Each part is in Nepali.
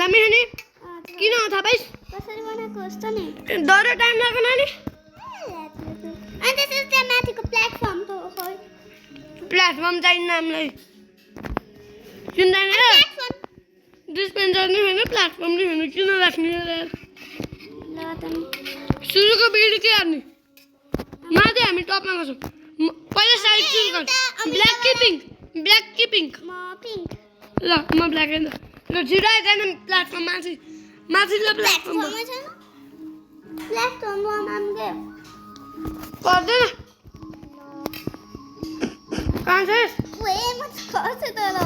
दामी नि किन थाहा पाइस् कसरी बनाएको होस् त नि डरो टाइम लाग्यो नानी अनि त्यसपछि त्यहाँ माथिको प्लेटफर्म त हो प्लेटफर्म चाहिन्छ हामीलाई चिन्दैन डिस्पेन्सर नि होइन प्लेटफर्म नि होइन किन राख्ने ल त नि सुरुको बिल्ड के हार्ने माथि हामी टपमा गर्छौँ पहिला साइड चुज गर्छ ब्ल्याक कि पिङ्क म पिङ्क ल म ब्ल्याक होइन ल छिटो आइदैन प्लेटफर्म माथि ल प्लेटफर्म प्लेटफर्ममा नाम्गे पर्दैन कहाँ छस् ओए म खस्छु त ल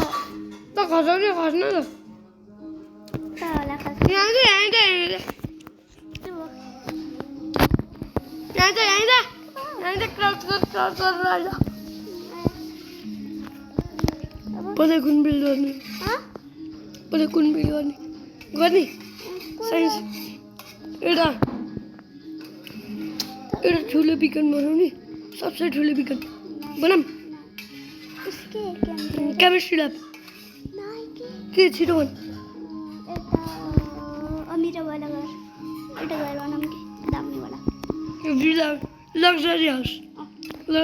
त खसाउने खस्न त होला खस्छु यहाँ क्रस गरेर पछि कुन बिल्ड गर्ने पछि कुन बिल्ड गर्ने साइन्स एउटा ठुलो बिकन बनाउने सबसे ठुलो बिकन बनाऊँ केमिस्ट्री ल्याब के छिटो भन् अमिरावाला घर एउटा घर बनाऊँ कि दामीवाला लग्जरी हाउस ल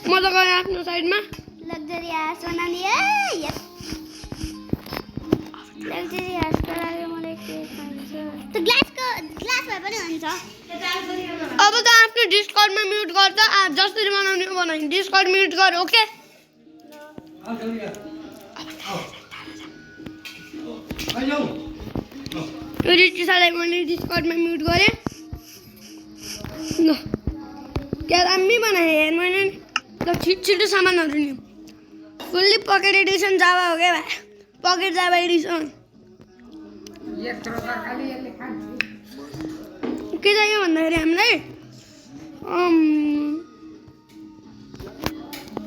म त गएँ आफ्नो साइडमा लग्जरी हाउस बनाउने यस लग्जरी हाउसको लागि मलाई के चाहिन्छ त ग्लास भए पनि हुन्छ अब त आफ्नो डिस्कर्डमा म्युट गर्छ जसरी बनाउने हो बनाइ डिस्कर्ड म्युट गर ओके रिटिसालाई मैले डिस्कर्डमा म्युट गरेँ ल क्या दामी बनाएँ हेर मैले ल छिटो सामानहरू नि फुल्ली पकेट एडिसन जावा हो क्या भाइ पकेट जावा एडिसन के चाहियो भन्दाखेरि हामीलाई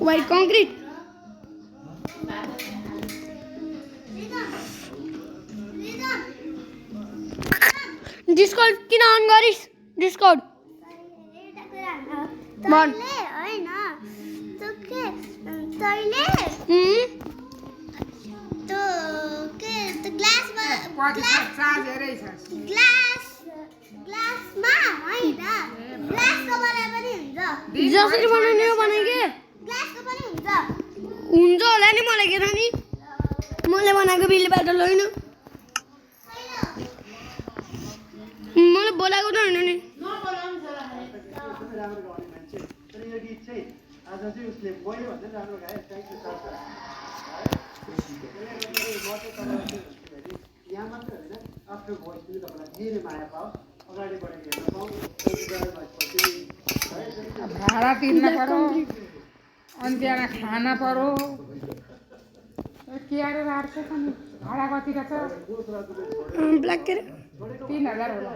वाइट कङ्क्रिट डिस्कर्ड किन अन गरिस् डिस्कर्ड होइन तैले ग्लासमा होइन ग्लासको बनाए पनि हुन्छ जसरी बनाउने हो बनाइ के ग्लासको पनि हुन्छ हुन्छ होला नि मलाई के थाहा नि मैले बनाएको बिल्लीबाट लैन मैले बोलाएको त होइन नि भाडा तिर्न पर्यो अनि त्यहाँ खाना पर्यो के अरे राख्छ नि भाडा कति छ ब्ल्याक के 3000 होला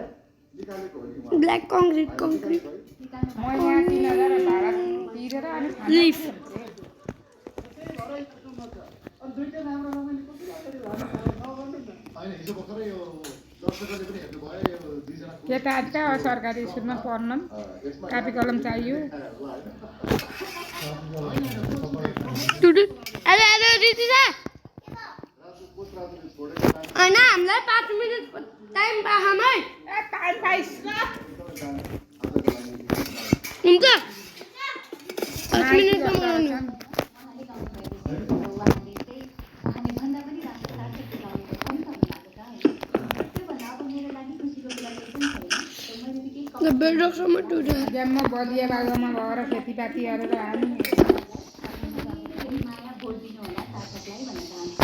ब्ल्याक कङ्क्रिट म यहाँ 3000 भाडा तिरेर अनि लिफ केटा आजका सरकारी स्कुलमा पढ्न कापी कलम चाहियो होइन हामीलाई 5 मिनट टाइम पाखौँ है टाइम पाइस हुन्छ 5 मिनटमा बनाउनु बेडरकसम्म टुट्यो जम्मा बलिया बागमा गएर खेतीपाती गरेर हामी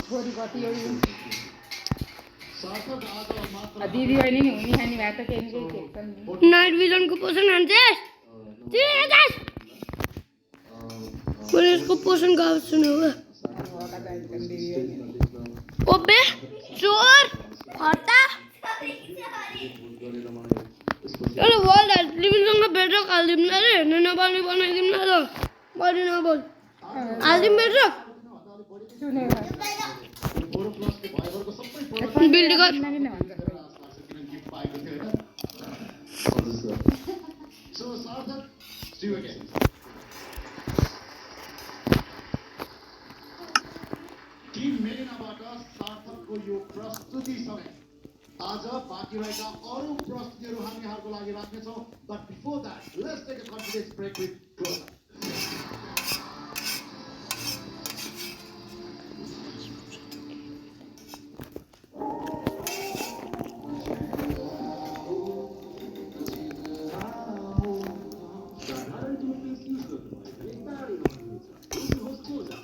छोरी कति दिदी बहिनी नि हुने खाने भए त केही नाइट भिजनको पोसन हान्छस् पुलिसको पोसन गाउँ सुन्नु ओबे चोर हट्टा एउटा वर्ल्ड लिभिङसँग बेडरक हालिदिउँ न रे हेर्नु नपाउने बनाइदिउँ न ल बढी नबोल हालिदिउँ बेडरक बिल्ड गर टिम मेलिनाबाट सार्थकको यो प्रस्तुति समय आज बाँकी रहेका अरू प्रस्तुतिहरू हामी यहाँहरूको लागि राख्नेछौँ but before that let's take a confidence break with closer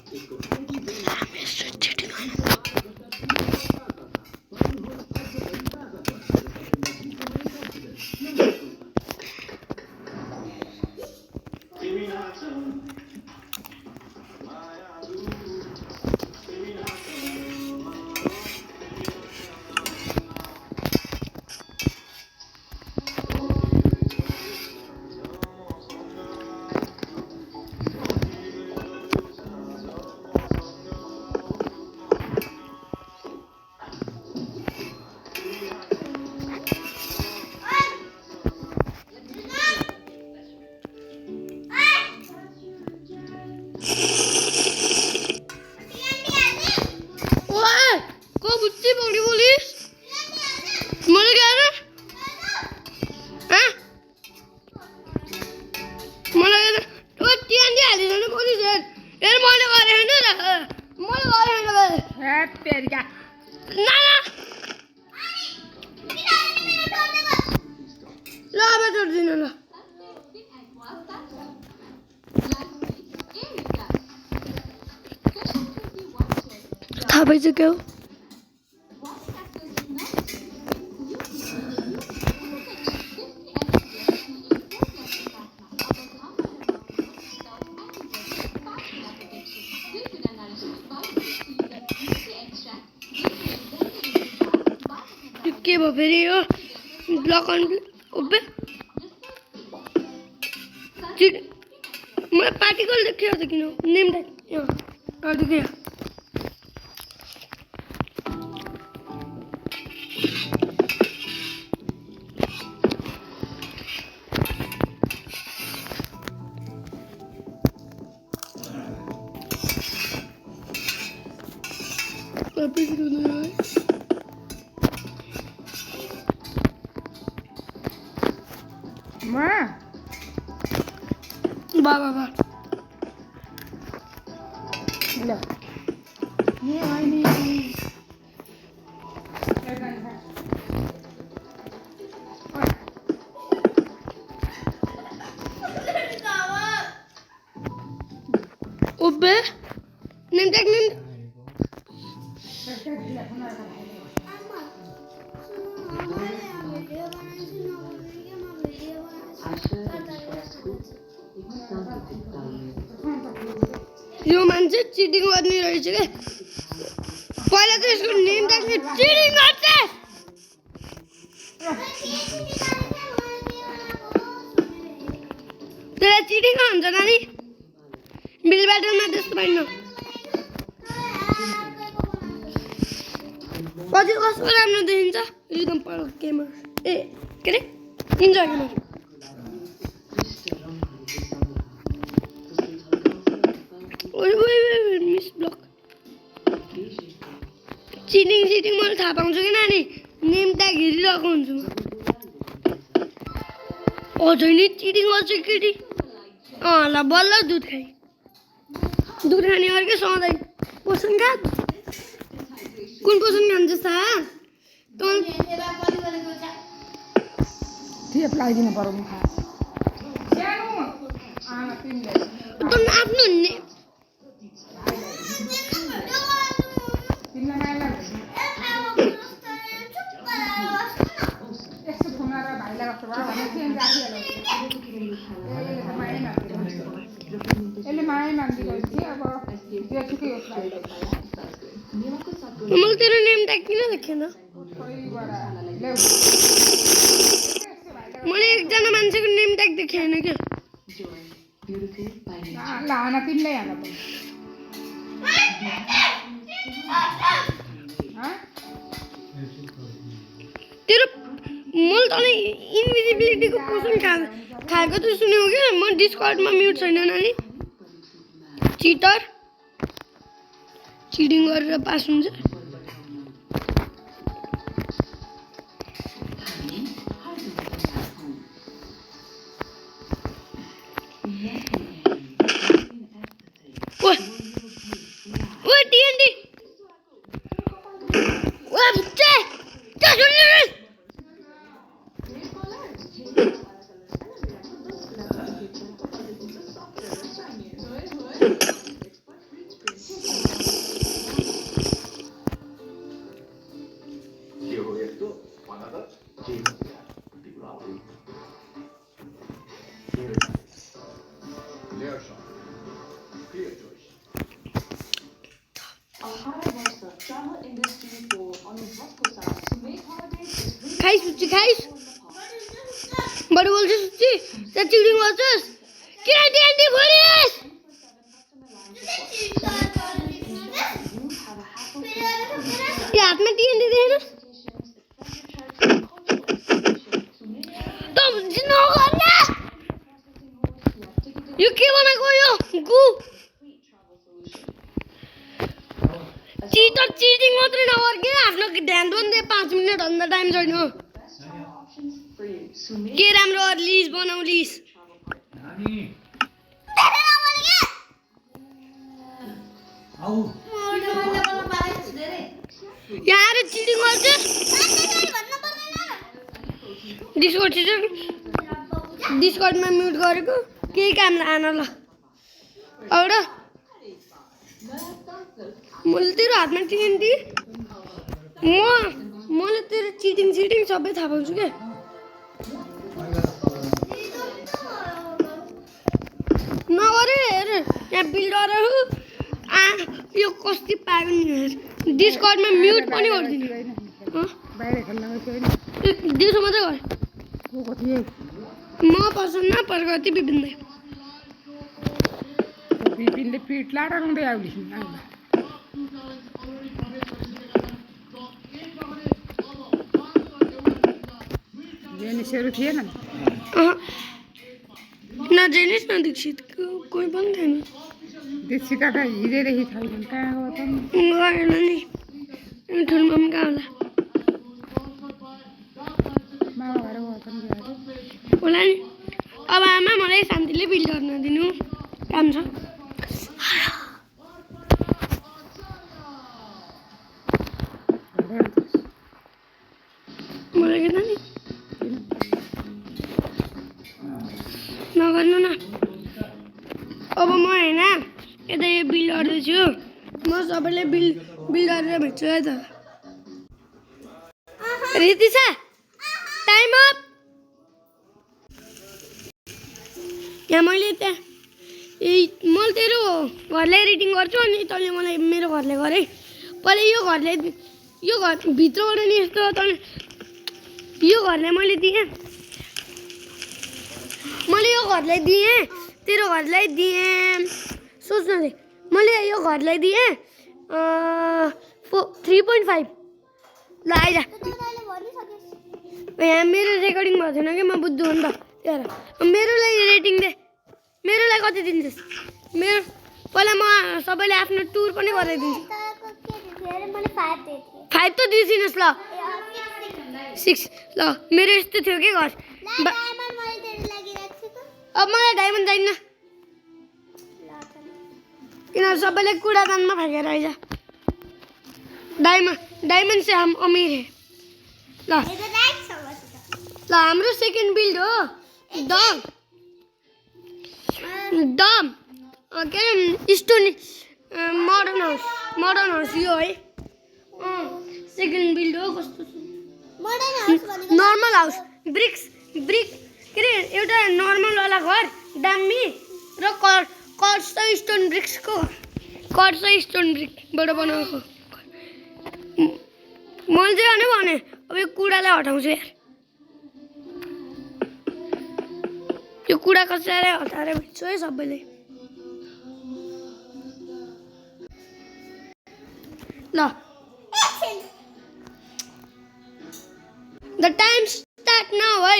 तेरिका थाहा भइसक्यो के भयो फेरि यो ब्लक अन ओबे मलाई पार्टिकल देखियो त किन नेम देखियो देखियो बाबा ल ये आइने ओबे नेम टेक नेम यो मान्छे चिटिङ गर्ने रहेछ के पहिला त यसको नेम ट्यागले चिटिङ गर्छ त्यसलाई चिटिङ हुन्छ नानी बिल ब्याटलमा त्यस्तो पाइन्न पछि कस्तो राम्रो देखिन्छ एकदम पर गेमर ए के अरे enjoy gamer miss block cheating मैले थाहा पाउँछु कि नानी नेम ट्याग हेरिरहेको हुन्छु अझै नि चिटिङ गर्छु केटी ल बल्ल दुध खाने अर्कै सधैँ पोषण खा कुन पोषण खान्छ सा ठेप लगाइदिनु पर्यो मुखा आफ्नो यसले माया मान्दिरहेको थिएँ अब त्यो ठिकै हो मैले तेरो नेम ट्याग किन देखेन मैले एकजना मान्छेको नेम ट्याग देखेन क्या ल हाना तिमीलाई हान तेरो मैले तँलाई इन्भिजिबिलिटीको पोसन खाएको त सुन्यौ क्या म डिस्कर्डमा म्युट छैन नानी चिटर चिटिङ गरेर पास हुन्छ। ओए ओए टिएनडी ओए बुच्चे क्या सुन रहे खाइस बुच्ची खाइस बडी बोल्छ सुच्ची त्या चिटिङ गर्छस् किन टिएनडी भरिस यो हातमा टिएनडी देन त नगर्ने यो के बनाएको यो गु चिटिङ मात्रै नगर के आफ्नो ध्यान पनि दे 5 मिनेट भन्दा टाइम छैन के राम्रो लिस बनाऊ लिस यहाँ चिटिङ गर्छ डिस्कर्डमा म्युट गरेको केही काम लान ल औडा मैले तेरो हातमा टिएनडी मैले तेरो चिटिङ सबै थाहा पाउँछु क्या नगरे हेर यहाँ बिल्डरहरू यो कस्ती पायो नि हेर डिस्कर्डमा म्युट पनि गरिदिनु बाहिर खेल्न गएको दिउँसो मात्रै गर गएको थिएँ म पर्छ नपर्छ कति बिपिन्दै बिपिनले पिठ लाडाउँदै आउली जेनिसहरू थिएन न जेनिस न दीक्षित कोही पनि थिएन दीक्षिता त हिजोदेखि छैन कहाँ गयो त गएन नि ठुलो पनि कहाँ होला मामा घर गयो त होला नि अब आमा मलाई शान्तिले बिल गर्न दिनु काम छ मलाई के त नि नगर्नु न अब म होइन यता यो बिल गर्दैछु म सबैले बिल गरेर भेट्छु है त रितिसा टाइम अप यहाँ मैले मैले तेरो घरलाई एडिटिङ गर्छु अनि तैँले मलाई मेरो घरले गरे पहिला यो घर भित्रबाट नि यस्तो तैँले यो घरलाई मैले दिएँ तेरो घरलाई दिएँ सोच्न दे मैले यो घरलाई दिएँ 3.5 ल आइज यहाँ मेरो रेकर्डिङ भएको छैन कि म बुझ्छु हो नि त त्यही मेरोलाई रेटिङ दे मेरोलाई कति दिन्छस् मेरो पहिला म सबैले आफ्नो टुर पनि गराइदिन्छु 5 त दिइदिनुहोस् ल 6 ल मेरो यस्तो थियो कि घर अब मलाई डायमन्ड चाहिन्न किन सबैले कुडादानमा फ्याँकेर आइज डायमन्ड से हम अमीर है ल हाम्रो सेकेन्ड बिल्ड हो डम के अरे स्टोन मोडर्न हाउस यो है सेकेन्ड बिल्ड हो कस्तो नर्मल हाउस ब्रिक के अरे एउटा नर्मलवाला घर दामी र कर्स स्टोन ब्रिक्सको ब्रिकबाट बनाएको मैले चाहिँ भने अब यो कुडालाई हटाउँछु यार यो कुडा कसैलाई हटाएर भेट्छु है सबैले ल द टाइम स्टार्ट नाउ है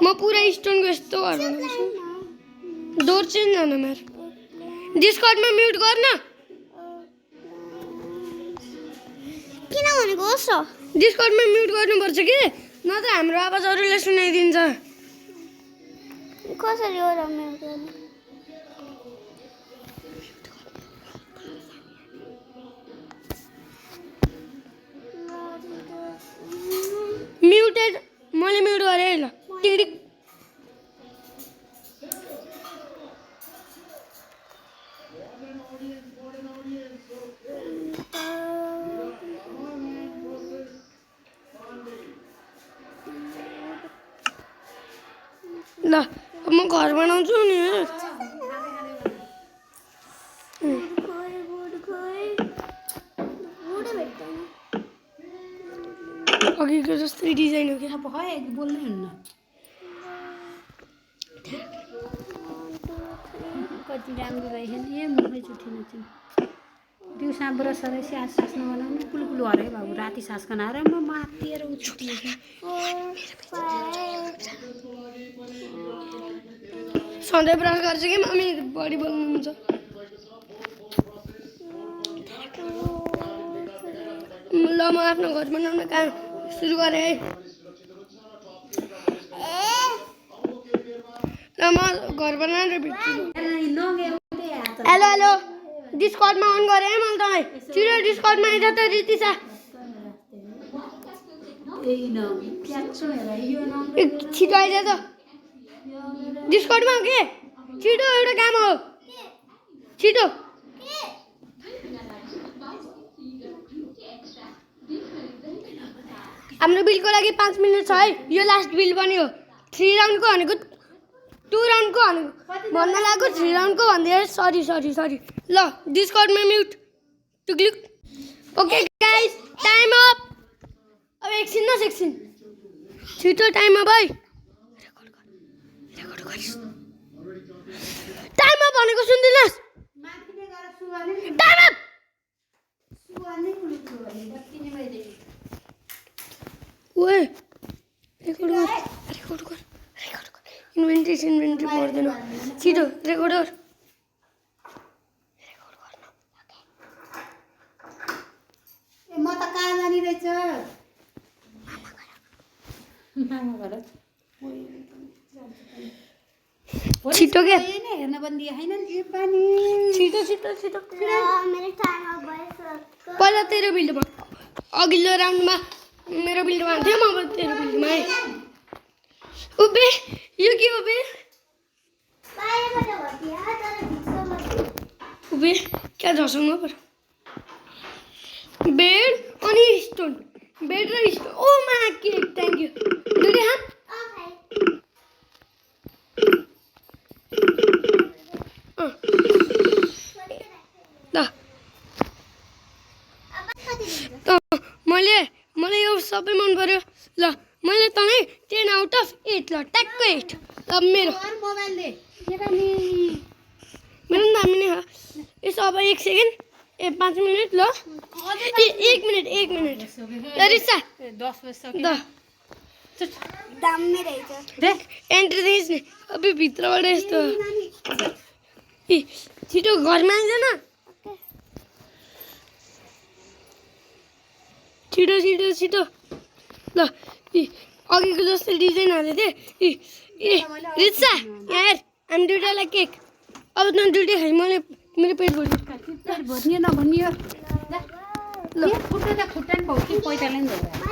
म पुरा स्टोनको यस्तो घर बनाउँछु डोर चेन्ज गर्न मेरो डिस्कर्डमा म्युट गर्न किन भनेको होस् र डिस्कर्डमा म्युट गर्नुपर्छ कि नत्र हाम्रो आवाज अरूले सुनाइदिन्छ कसरी हो र म्युट गर्ने म्युटेड मैले म्युट गरेँ ल टिडिक ल अब म घर बनाउँछु नि अघिको जस्तै डिजाइन हो क्या बोल्नै हुन्न कति राम्रो रहेछ नि ए मुखै चुठी नचुन दिउँसा ब्रस गरेर स्यास सास नबनाउनु कुलकुल हरे बाबु राति सास कनाएर म मातिएर उछुटिएछ सधैँ ब्रस गर्छु कि मम्मी बढी बोल्नुहुन्छ ल म आफ्नो घर बनाउन काम सुरु गरेँ है ल म घर बनाएर भेट्छु हेलो हेलो डिस्कर्डमा अन गरेँ है मैले तपाईँ छिटो डिस्कर्डमा आइज त रितिसा छिटो आइज त डिस्कर्डमा हो के छिटो एउटा काम हो छिटो हाम्रो बिलको लागि 5 मिनट छ है यो लास्ट बिल पनि हो 3 राउन्डको भनेको 2 राउन्डको भनेको भन्न लाग्यो 3 राउन्डको भन्दै सरी ल डिस्कर्डमा mute to click okay guys time up अब एकछिन न सेक्सन छिटो टाइम अप है टाइम अप भनेको सुन्दिनस् टाइम अप ओए रेकर्ड गर इन्भेन्ट्री पर्दैन छिटो रेकर्ड गर म त कहाँ जाने रहेछ छिटो के हेर्न बन्दी होइन नि पानी छिटो मेरो टाइम अफ भएछ पहिला तेरो बिल्डमा अघिल्लो राउन्डमा मेरो बिल्डमा थियो म अब तेरो बिल्डमा आएँ उबे यो के हो बे बाहिरबाट भर्तिया तर भित्रबाट उबे क्या झर्साउनु पर्छ बेड अनि स्टोन बेड र स्टोन ओ मा के थ्याङ्क यू दुईटै हात ल मलाई यो सबै मन पर्यो ल मैले तँलाई 10 आउट अफ 8 ल ट्याक्कै 8 अब मेरो मोबाइल दे मेरो दामी नै हो यसो अब 1 सेकेन्ड 5 मिनट ल 1 मिनट रिसा 10 बजे सक्यो दामी रहेछ देख एन्ट्री दिइस् नि अब भित्रबाट यस्तो ए छिटो घरमा आइज न छिटो ल अघिको जस्तो डिजाइन हाले थिएँ ए रिसा यहाँ हेर हामी दुइटालाई केक अब त दुइटै खाइ मलाई मेरो पेट भर्यो भर्नियो नभर्नियो ल खुट्टा त खुट्टा नि भाउ कि पैताले नि